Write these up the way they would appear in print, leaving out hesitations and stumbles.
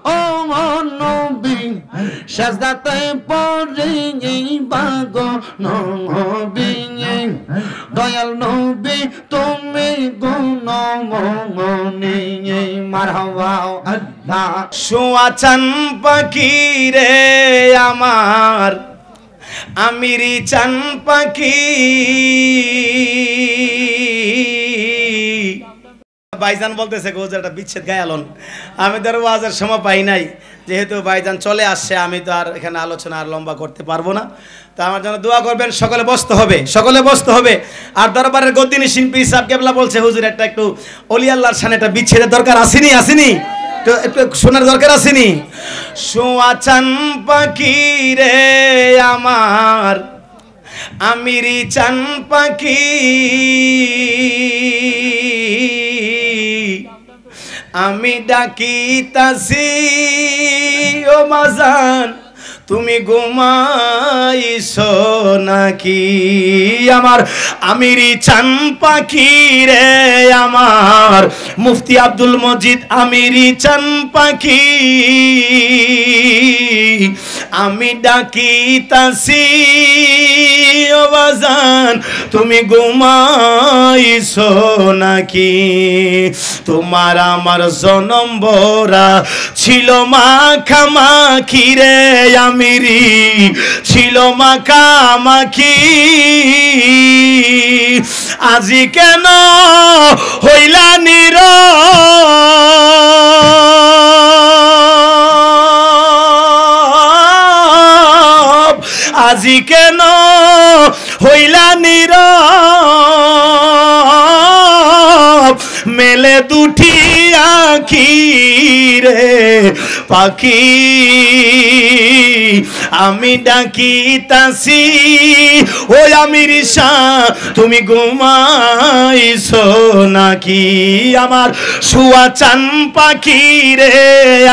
ও নবী সাজদাতে পড়ে বাগো নবী দয়াল নবী তুমি গুণমণি মারহাবা আল্লাহ সোয়াচান পাখি রে আমার আমিরি চান পাখি ভাইজান বলতেছে গোজাটা বিচ্ছেদ গায়ালন আমি তো আর ওয়াজের সময় পাই নাই যেহেতু ভাইজান চলে আসছে আমি তো আর এখানে আলোচনা আর লম্বা করতে পারবো না তো আমার জন্য দোয়া করবেন সকলে বসতে হবে আর দরবারের গদ্দিনী শিল্পী সাহেব কেবলা বলছে হুজুর একটা একটু ওলি আল্লাহর শানে একটা বিচ্ছেদের দরকার আসেনি একটু শোনার দরকার আসেনি সোয়াচান পাখি রে আমার আমিরি চান পাখি আমি ডাকিতাছি ও মাজান তুমি ঘুমাইছো নাকি আমার আমিরি চান পাখি রে আমার মুফতি আব্দুল মজিদ আমিরি চান পাখি আমি ডাকিতাছি ও বাজান তুমি ঘুমাইছো নাকি তোমার আমার জনম ভরা ছিল মাখামাখি রে আমিরি ছিল মাখামাখি আজি কেন হইলা নীরব আজি কেন হইলা নীরব মেলে দুটি আঁখি রে পাখি আমি ডাকিতাছি ও আমির শাহ তুমি ঘুমাইছো নাকি আমার শুয়া চান পাখি রে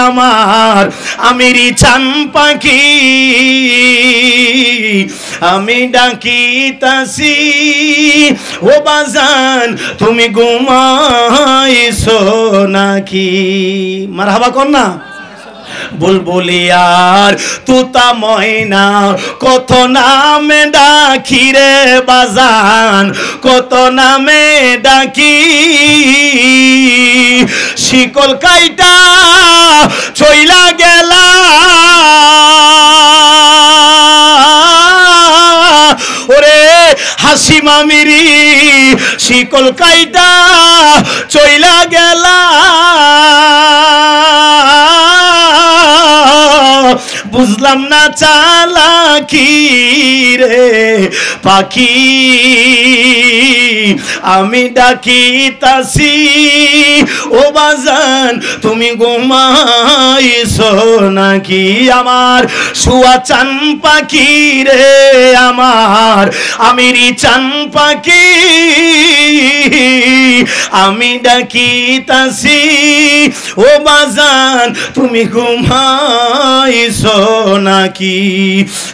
আমার আমিরি চান পাখি আমি ডাকিতাছি ও বাজান তুমি ঘুমাইছো নাকি মারহাবা কর না বুলবুলিয়ার তুতা ময়না কত নামে ডাকি রে বাজান কত নামে ডাকি শিকল কাইটা চইলা গেলা ওরে হাসি মামিরি শিকল কাইটা চইলা গেলা বুঝলাম না চালাকি রে পাখি আমি ডাকিতাছি ও বাজান তুমি ঘুমাইছো নাকি আমার শুয়া চান পাখি রে আমার আমিরি চান পাখি আমি ডাকিতাছি ও বাজান তুমি ঘুমাইছো নাকি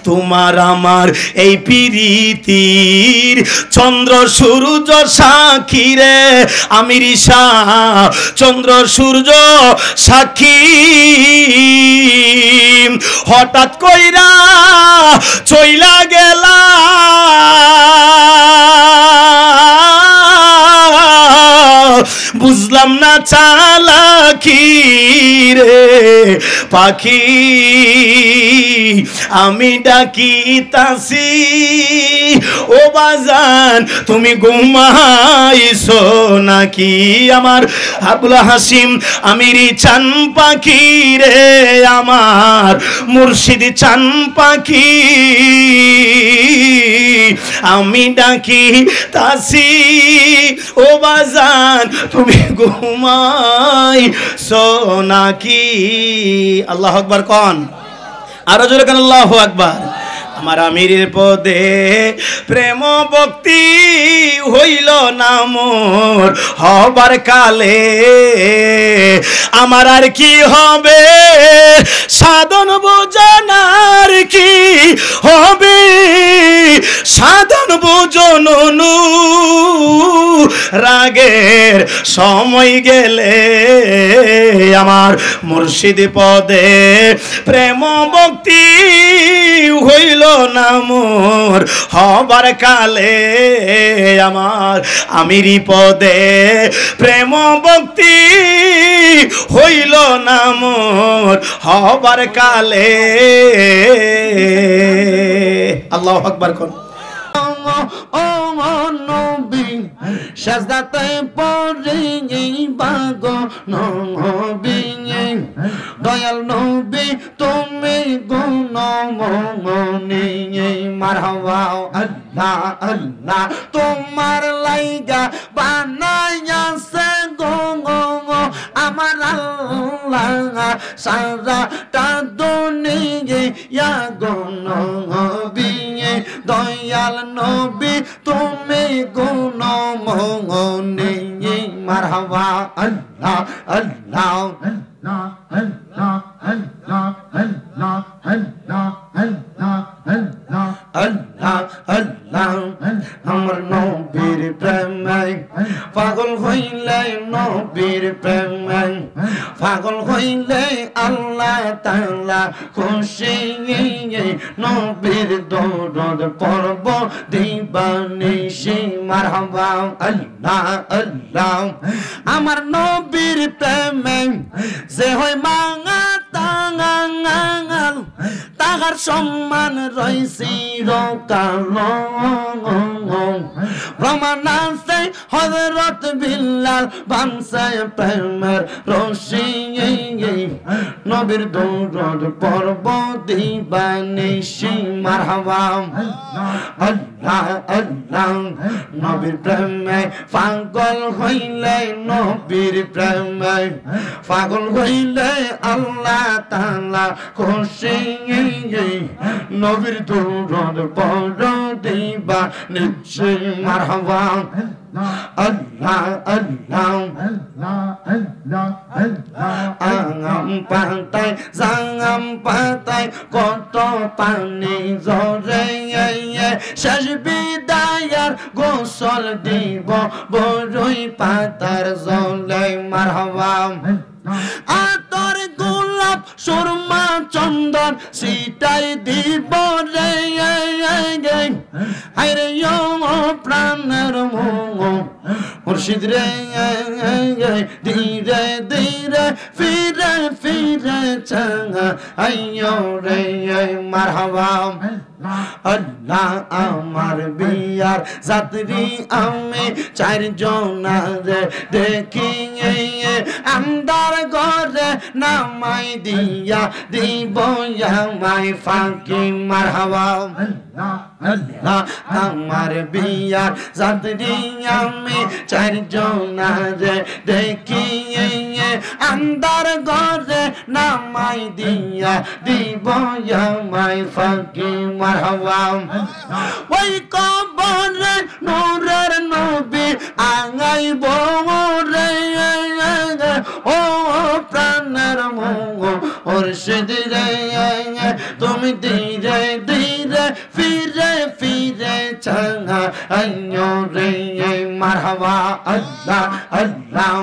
তোমার আমার এই প্রীতির চন্দ্র সূর্য সাক্ষী রে আমির শাহ চন্দ্র সূর্য সাক্ষী হঠাৎ কইরা চইলা গেলা বুঝলাম না চালাকি রে পাখি আমি ডাকিতাছি ও বাজান তুমি ঘুমাইছো নাকি আমার আবুল হাসিম আমিরি চান পাখি রে আমার মুর্শিদ চান পাখি আমি ডাকিতাছি ও বাজান তুমি ঘুমাইছো নাকি আল্লাহু আকবার কোন আরো জোরে কোন আল্লাহু আকবার আমার আমিরের পদে প্রেম ভক্তি হইল না মোর হবার কালে আমার আর কি হবে সাধন বোঝানার কি হবে সাধন বোঝনু রাগের সময় গেলে আমার মুর্শিদ পদে প্রেম ভক্তি হইল না মোর হবার কালে আমার আমিরি পদে প্রেম ভক্তি হইল না মোর হবার কালে আল্লাহু আকবার কোন ও নবী সাজদাতে পড়ে বাগো নবী দয়াল নবী তুমি গুণমণি মারহাবা আল্লাহ আল্লাহ তোমার লাইগা বানাইয়াছে গো আমার আল্লাহ সারাটা দুনিয়া গো নবী দয়াল নবী তুমি গুণমণি মারহাবা আল্লাহ আল্লাহ আল্লাহ আল্লাহ আল্লাহ আল্লাহ আল্লাহ আল্লাহ আল্লাহ আল্লাহ আল্লাহ আমার নবীর প্রেমে পাগল হইলে নবীর প্রেমে পাগল হইলে আল্লাহ তাআলা খুশি নবীর দরদ পড়ব দিবানিশি মারহাবা আল্লাহ আল্লাহ আমার নবীর প্রেমে যে হয় মাঙা তাঙাল তাহার সম্মান রইছি রকাল প্রমাণ আছে হযরত বিল্লাল বানছে প্রেমের রশি নবীর দরদ পড়ব দিবানিশি মারহাবা আল্লাহ আল্লাহ নবীর প্রেমে পাগল হইলে নবীর প্রেমে পাগল হইলে আল্লাহ তাআলা খুশি নবীর দরদ পড়ব দিবানিশি মারহাবা আল্লাহ আল্লাহ আল্লাহ আল্লাহ আল্লাহ আঙাম পাতায় জাঙাম পাতায় কত পানি ঝরে শেষ বিদায়ার গোসল দিব বড়ই পাতার জলে মারহাবা আতর গোলাপ সুরমা চন্দন সিটাই দিব রে হায়রে প্রাণের মুর্শিদ রে ধীরে ধীরে ফিরে ফিরে চাঙা আইয়ো রে মারহাবা আল্লাহ আমার বিয়ার যাত্রী আমি চারজনারে দেখি আন্দার ঘরে নামাই দিয়া দিব আমায় ফাঁকি মারহাবা আল্লাহ আমার বিয়ার যাত্রী আমি চারজনারে দেখি আন্দার ঘরে নামাই দিয়া দিব আমায় ফাঁকি মারহাবা ওই কবরে নূরের নবী আঙাইব রে ও প্রাণের মুর্শিদ রে তুমি ধীরে ধীরে ফিরে ফিরে চাঙা আইয়ো রে মারহাবা আল্লাহ আল্লাহ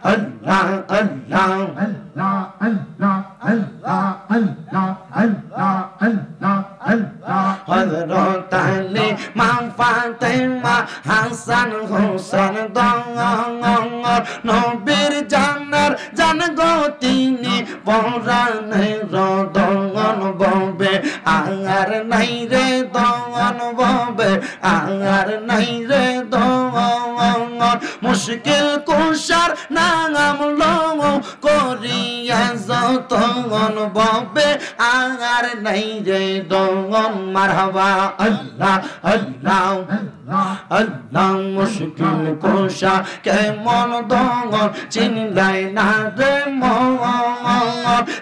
আল্লাহ আল্লাহ আল্লাহ আল্লাহ আল্লাহ আল্লাহ আল্লাহ আল্লাহ আল্লাহ হযরত আলী মা ফাতেমা হাসান হোসেন নবীর জানার জান গো তিনি পরাণের দঙ্গন ববে আর নাই রে দঙ্গন ববে আর নাই রে দঙ্গন মুশকিল কুশার নাম লং করিয়া যতন ববে আর নাই রে দঙ্গন মারহাবা আল্লাহ আল্লাহ আল্লাহ মুশকিল কুশা কেমন দঙ্গন চিনলাই না রে মন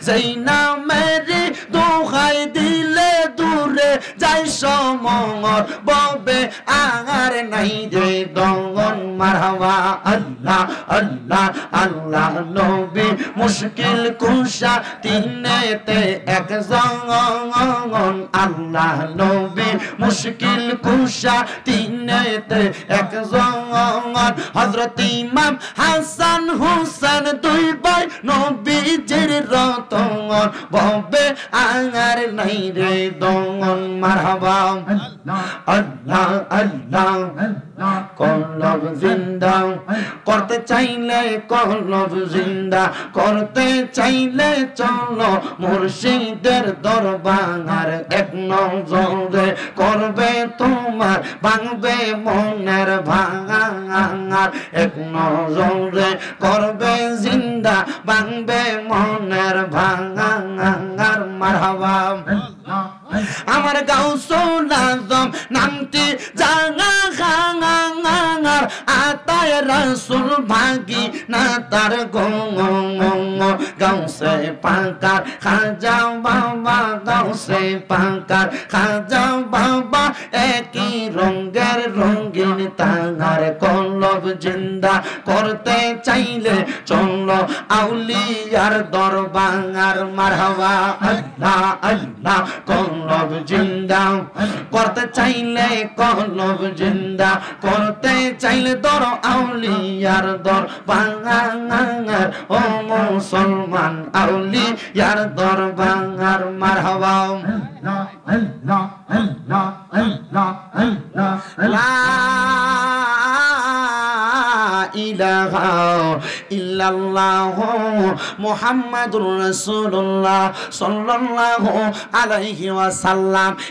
যেই নামের দোহাই দিলে দূরে সমর ববে আর নাই রে দঙ্গন মারহাবা আল্লাহ আল্লাহ আল্লাহ নবী মুশকিল কুশা তিনেতে একজন আল্লাহ নবী মুশকিল কুশা তিনেতে একজন হযরত ইমাম হাসান হুসেন দুই ভাই নবীজির রতন ববে আর নাই রে দঙ্গন মারহাবা আল্লাহ আল্লাহ কলব জিন্দা করতে চাইলে কলব জিন্দা করতে চাইলে চলো মুর্শিদের দরবার এক নজরে করবে তোমার ভাঙবে মনের ভাঙার এক নজরে করবে জিন্দা ভাঙবে মনের ভাঙার মারহাবা আমার গাউসুল আজম নামটি জানা খাঙার আতায় রাসূল ভাগি না তার গাউসে পাকার খাজা বাবা গাউসে পাকার খাজা বাবা একই রঙের রঙিন তাহার কলব জিন্দা করতে চাইলে চলো আউলিয়ার দরবার মারহাবা আল্লাহ আল্লাহ কলব জিন্দা করতে চাইলে কলব জিন্দা করতে চাইলে দর আউলিয়ার দরবার ও মুসলমান আউলিয়ার দরবার মারহাবা আল্লাহ আল্লাহ আল্লাহ আল্লাহ আল্লাহ ইলাহা ইল্লাল্লাহ মুহাম্মাদুর রাসূলুল্লাহ সাল্লাল্লাহু আলাইহি ওয়াসাল্লাম।